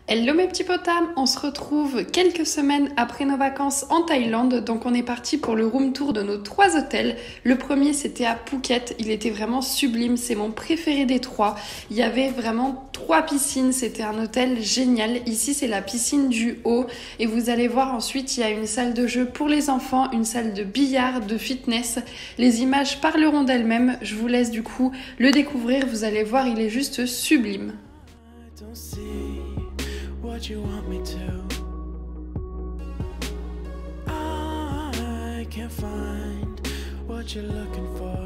Hello mes petits potames, on se retrouve quelques semaines après nos vacances en Thaïlande, donc on est parti pour le room tour de nos 3 hôtels. Le premier c'était à Phuket, il était vraiment sublime, c'est mon préféré des 3. Il y avait vraiment 3 piscines, c'était un hôtel génial. Ici c'est la piscine du haut et vous allez voir ensuite il y a une salle de jeu pour les enfants, une salle de billard, de fitness. Les images parleront d'elles-mêmes, je vous laisse du coup le découvrir, vous allez voir il est juste sublime. What you want me to? I can't find what you're looking for.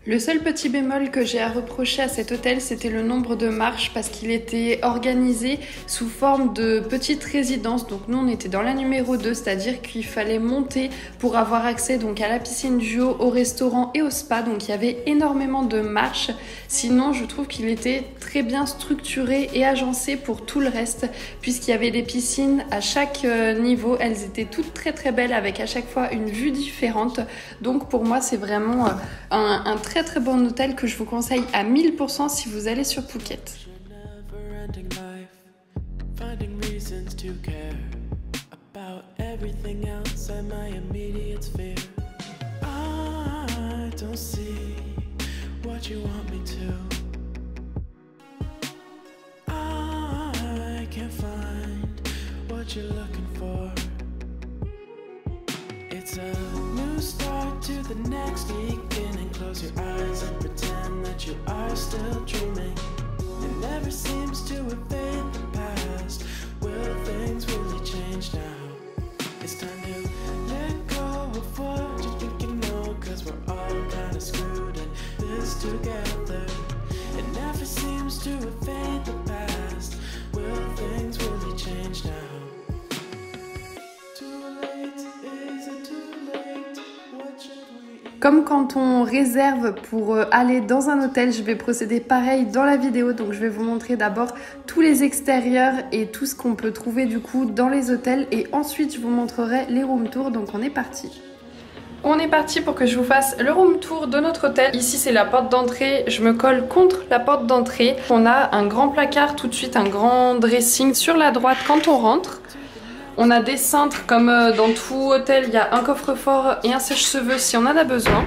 Le seul petit bémol que j'ai à reprocher à cet hôtel, c'était le nombre de marches parce qu'il était organisé sous forme de petites résidences. Donc nous, on était dans la numéro 2, c'est-à-dire qu'il fallait monter pour avoir accès donc à la piscine du haut, au restaurant et au spa. Donc il y avait énormément de marches. Sinon, je trouve qu'il était très bien structuré et agencé pour tout le reste, puisqu'il y avait des piscines à chaque niveau. Elles étaient toutes très très belles avec à chaque fois une vue différente. Donc pour moi, c'est vraiment un très bon hôtel que je vous conseille à 1000% si vous allez sur Phuket. It's a new start to the next beginning. Close your eyes and pretend that you are still dreaming. It never seems to evade the past. Will things really change now? It's time to let go of what you think you know, 'cause we're all kinda screwed in this together. It never seems to evade the past. Will things really change now? Comme quand on réserve pour aller dans un hôtel, je vais procéder pareil dans la vidéo. Donc je vais vous montrer d'abord tous les extérieurs et tout ce qu'on peut trouver du coup dans les hôtels. Et ensuite je vous montrerai les room tours. Donc on est parti. On est parti pour que je vous fasse le room tour de notre hôtel. Ici c'est la porte d'entrée, je me colle contre la porte d'entrée. On a un grand placard, tout de suite un grand dressing sur la droite quand on rentre. On a des cintres comme dans tout hôtel, il y a un coffre-fort et un sèche-cheveux si on en a besoin.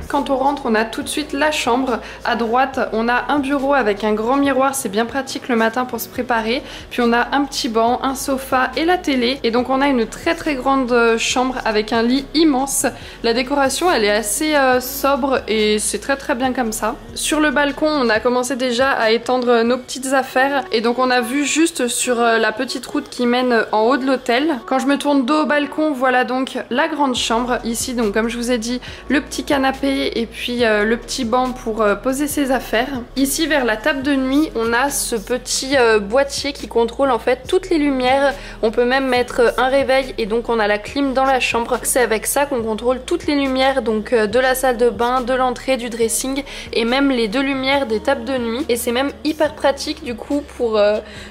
Quand on rentre, on a tout de suite la chambre. À droite, on a un bureau avec un grand miroir, c'est bien pratique le matin pour se préparer. Puis on a un petit banc, un sofa et la télé. Et donc on a une très grande chambre avec un lit immense. La décoration, elle est assez sobre et c'est très bien comme ça. Sur le balcon, on a commencé déjà à étendre nos petites affaires. Et donc on a vu juste sur la petite route qui mène en haut de l'hôtel. Quand je me tourne dos au balcon, voilà donc la grande chambre. Ici, donc comme je vous ai dit, le petit canapé et puis le petit banc pour poser ses affaires. Ici vers la table de nuit on a ce petit boîtier qui contrôle en fait toutes les lumières. On peut même mettre un réveil et donc on a la clim dans la chambre. C'est avec ça qu'on contrôle toutes les lumières donc de la salle de bain, de l'entrée, du dressing et même les 2 lumières des tables de nuit. Et c'est même hyper pratique du coup pour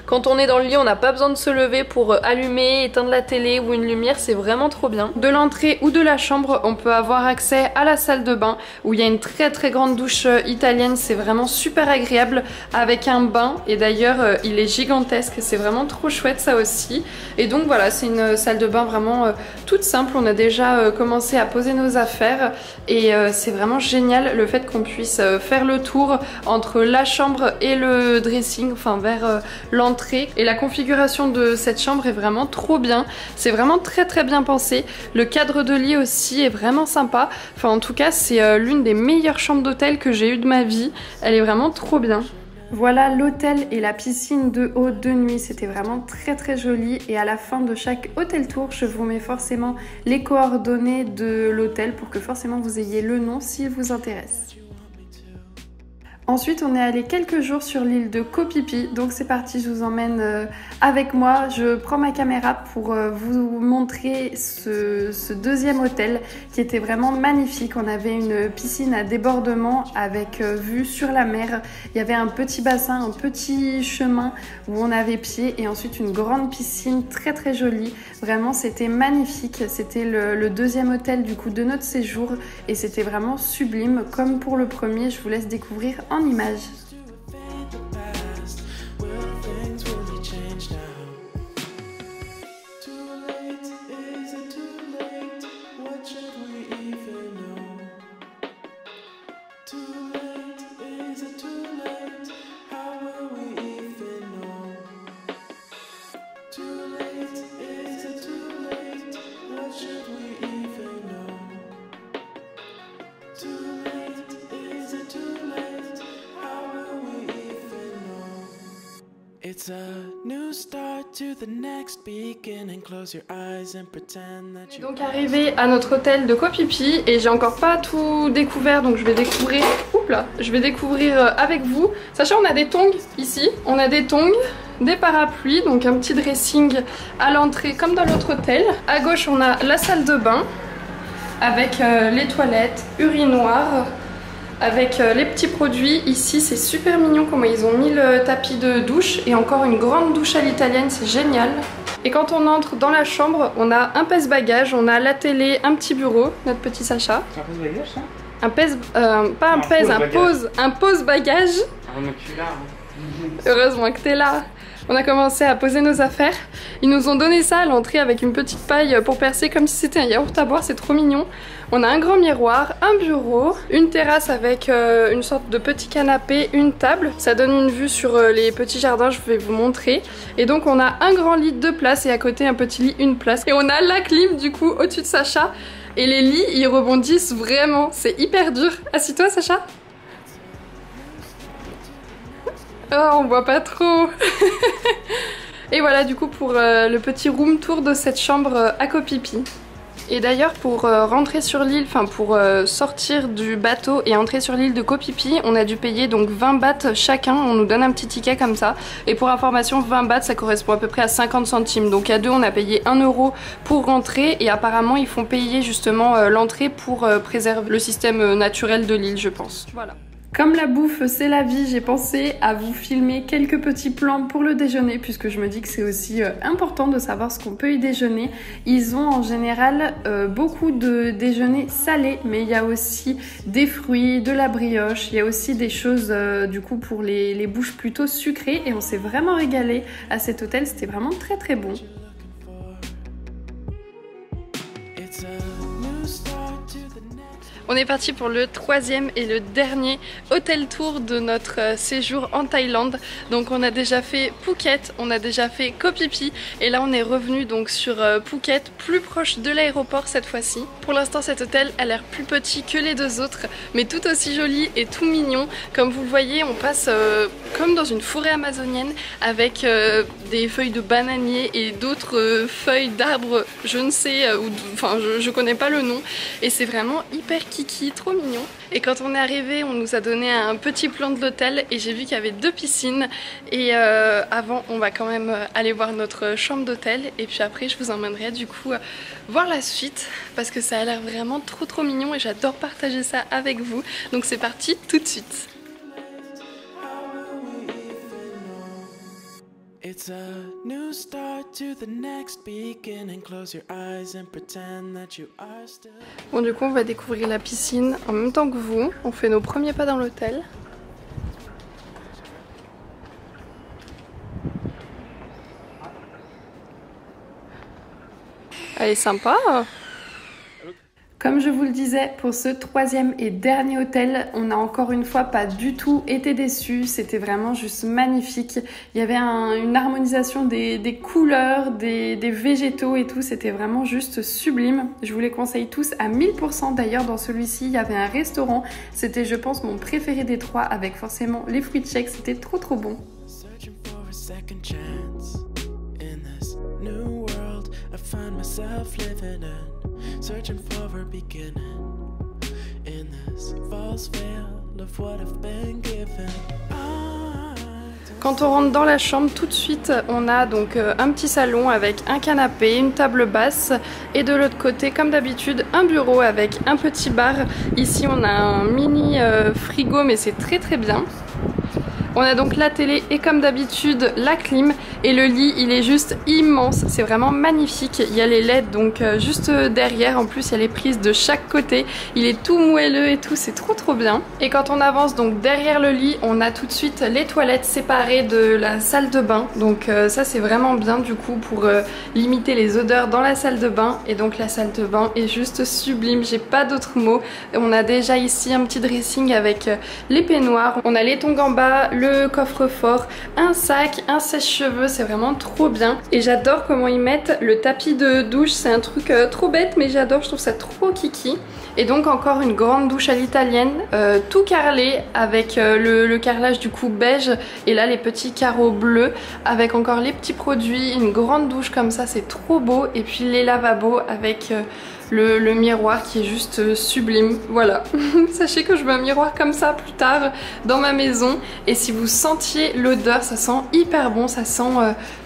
quand on est dans le lit, on n'a pas besoin de se lever pour allumer, éteindre la télé ou une lumière, c'est vraiment trop bien. De l'entrée ou de la chambre on peut avoir accès à la salle de bain où il y a une très grande douche italienne, c'est vraiment super agréable avec un bain et d'ailleurs il est gigantesque, c'est vraiment trop chouette ça aussi. Et donc voilà, c'est une salle de bain vraiment toute simple, on a déjà commencé à poser nos affaires et c'est vraiment génial le fait qu'on puisse faire le tour entre la chambre et le dressing, enfin vers l'entrée. Et la configuration de cette chambre est vraiment trop bien, c'est vraiment très bien pensé. Le cadre de lit aussi est vraiment sympa, enfin en tout cas c'est l'une des meilleures chambres d'hôtel que j'ai eues de ma vie. Elle est vraiment trop bien. Voilà l'hôtel et la piscine de haut de nuit, c'était vraiment très joli. Et à la fin de chaque hôtel tour, je vous mets forcément les coordonnées de l'hôtel pour que forcément vous ayez le nom s'il vous intéresse. Ensuite, on est allé quelques jours sur l'île de Koh Phi Phi, donc c'est parti, je vous emmène avec moi. Je prends ma caméra pour vous montrer ce deuxième hôtel qui était vraiment magnifique. On avait une piscine à débordement avec vue sur la mer. Il y avait un petit bassin, un petit chemin où on avait pied et ensuite une grande piscine très jolie. Vraiment, c'était magnifique. C'était le deuxième hôtel du coup de notre séjour et c'était vraiment sublime. Comme pour le premier, je vous laisse découvrir en images. It's a new start to the next beginning. Close your eyes and pretend that you... Donc arrivé à notre hôtel de Koh Phi Phi et j'ai encore pas tout découvert, donc je vais découvrir. Oups là, je vais découvrir avec vous. Sachez, on a des tongs ici, on a des tongs, des parapluies, donc un petit dressing à l'entrée comme dans l'autre hôtel. À gauche on a la salle de bain avec les toilettes, urinoir, avec les petits produits. Ici c'est super mignon comment ils ont mis le tapis de douche et encore une grande douche à l'italienne, c'est génial. Et quand on entre dans la chambre, on a un pèse-bagages, on a la télé, un petit bureau, notre petit Sacha. C'est un pèse-bagages ça? Un pèse... pas un pèse, un pose-bagages. Heureusement que t'es là. On a commencé à poser nos affaires. Ils nous ont donné ça à l'entrée avec une petite paille pour percer comme si c'était un yaourt à boire, c'est trop mignon. On a un grand miroir, un bureau, une terrasse avec une sorte de petit canapé, une table. Ça donne une vue sur les petits jardins, je vais vous montrer. Et donc on a un grand lit, 2 places et à côté un petit lit, 1 place. Et on a la clim du coup au-dessus de Sacha. Et les lits, ils rebondissent vraiment, c'est hyper dur. Assis-toi Sacha. Oh, on voit pas trop. Et voilà du coup pour le petit room tour de cette chambre à Koh Phi Phi. Et d'ailleurs pour rentrer sur l'île, enfin pour sortir du bateau et entrer sur l'île de Koh Phi Phi, on a dû payer donc 20 bahts chacun, on nous donne un petit ticket comme ça. Et pour information, 20 bahts ça correspond à peu près à 50 centimes. Donc à deux on a payé 1 euro pour rentrer et apparemment ils font payer justement l'entrée pour préserver le système naturel de l'île je pense. Voilà. Comme la bouffe c'est la vie, j'ai pensé à vous filmer quelques petits plans pour le déjeuner puisque je me dis que c'est aussi important de savoir ce qu'on peut y déjeuner. Ils ont en général beaucoup de déjeuners salés mais il y a aussi des fruits, de la brioche, il y a aussi des choses du coup pour les bouches plutôt sucrées et on s'est vraiment régalé à cet hôtel, c'était vraiment très très bon. On est parti pour le 3e et le dernier hôtel tour de notre séjour en Thaïlande. Donc on a déjà fait Phuket, on a déjà fait Koh Phi Phi et là on est revenu donc sur Phuket, plus proche de l'aéroport cette fois-ci. Pour l'instant cet hôtel a l'air plus petit que les 2 autres mais tout aussi joli et tout mignon. Comme vous le voyez, on passe comme dans une forêt amazonienne avec des feuilles de bananier et d'autres feuilles d'arbres, je ne sais, enfin je connais pas le nom et c'est vraiment hyper kiki, trop mignon. Et quand on est arrivé, on nous a donné un petit plan de l'hôtel et j'ai vu qu'il y avait 2 piscines et avant on va quand même aller voir notre chambre d'hôtel et puis après je vous emmènerai du coup voir la suite parce que ça a l'air vraiment trop mignon et j'adore partager ça avec vous. Donc c'est parti tout de suite. It's a new start to the next beginning. Close your eyes and pretend that you are still... Bon du coup on va découvrir la piscine en même temps que vous. On fait nos premiers pas dans l'hôtel. Elle est sympa. Comme je vous le disais, pour ce 3e et dernier hôtel, on n'a encore une fois pas du tout été déçus. C'était vraiment juste magnifique. Il y avait une harmonisation des couleurs, des végétaux et tout. C'était vraiment juste sublime. Je vous les conseille tous à 1000%. D'ailleurs, dans celui-ci, il y avait un restaurant. C'était, je pense, mon préféré des 3 avec forcément les fruits tchèques. C'était trop bon. Searching for a beginning in this false veil of what I've been given. Quand on rentre dans la chambre, tout de suite, on a donc un petit salon avec un canapé, une table basse et de l'autre côté, comme d'habitude, un bureau avec un petit bar. Ici, on a un mini frigo, mais c'est très bien. On a donc la télé et comme d'habitude la clim et le lit il est juste immense, c'est vraiment magnifique. Il y a les LED donc juste derrière, en plus il y a les prises de chaque côté, il est tout moelleux et tout, c'est trop bien. Et quand on avance donc derrière le lit, on a tout de suite les toilettes séparées de la salle de bain. Donc ça c'est vraiment bien du coup pour limiter les odeurs dans la salle de bain. Et donc la salle de bain est juste sublime, j'ai pas d'autres mots. On a déjà ici un petit dressing avec les peignoirs, on a les tongs en bas, le le coffre-fort, un sac, un sèche-cheveux, c'est vraiment trop bien. Et j'adore comment ils mettent le tapis de douche, c'est un truc trop bête mais j'adore, je trouve ça trop kiki. Et donc encore une grande douche à l'italienne, tout carrelé avec le carrelage du coup beige et là les petits carreaux bleus avec encore les petits produits, une grande douche comme ça, c'est trop beau. Et puis les lavabos avec le miroir qui est juste sublime. Voilà, sachez que je veux un miroir comme ça plus tard dans ma maison. Et si vous sentiez l'odeur, ça sent hyper bon, ça sent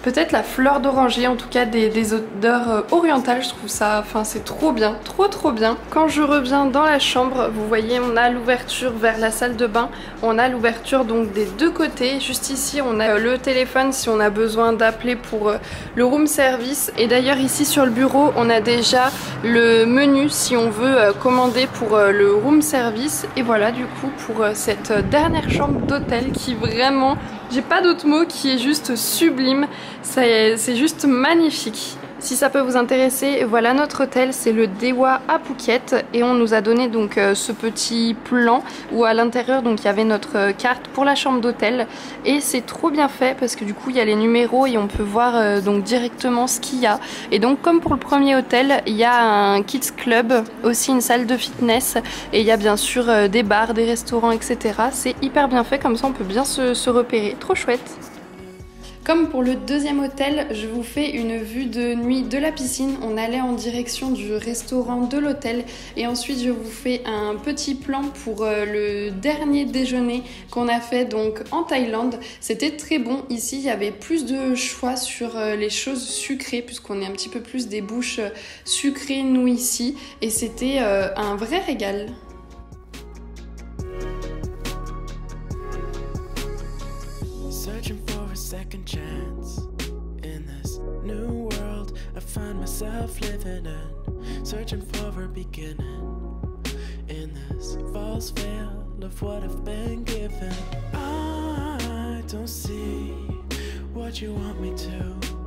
peut-être la fleur d'oranger, en tout cas des odeurs orientales, je trouve ça, enfin c'est trop bien, trop bien. Quand je reviens dans la chambre, vous voyez on a l'ouverture vers la salle de bain, on a l'ouverture donc des deux côtés. Juste ici on a le téléphone si on a besoin d'appeler pour le room service. Et d'ailleurs ici sur le bureau on a déjà le menu si on veut commander pour le room service. Et voilà du coup pour cette dernière chambre d'hôtel qui vraiment, j'ai pas d'autre mot, qui est juste sublime, c'est juste magnifique. Si ça peut vous intéresser, voilà notre hôtel, c'est le Dewa à Phuket et on nous a donné donc ce petit plan où à l'intérieur donc il y avait notre carte pour la chambre d'hôtel et c'est trop bien fait parce que du coup il y a les numéros et on peut voir donc directement ce qu'il y a. Et donc comme pour le premier hôtel, il y a un kids club, aussi une salle de fitness et il y a bien sûr des bars, des restaurants, etc. C'est hyper bien fait, comme ça on peut bien se repérer, trop chouette. Comme pour le deuxième hôtel, je vous fais une vue de nuit de la piscine. On allait en direction du restaurant de l'hôtel et ensuite je vous fais un petit plan pour le dernier déjeuner qu'on a fait donc en Thaïlande. C'était très bon. Ici, il y avait plus de choix sur les choses sucrées puisqu'on est un petit peu plus des bouches sucrées nous ici et c'était un vrai régal. Second chance in this new world I find myself living in, searching for a beginning in this false veil of what I've been given. I don't see what you want me to.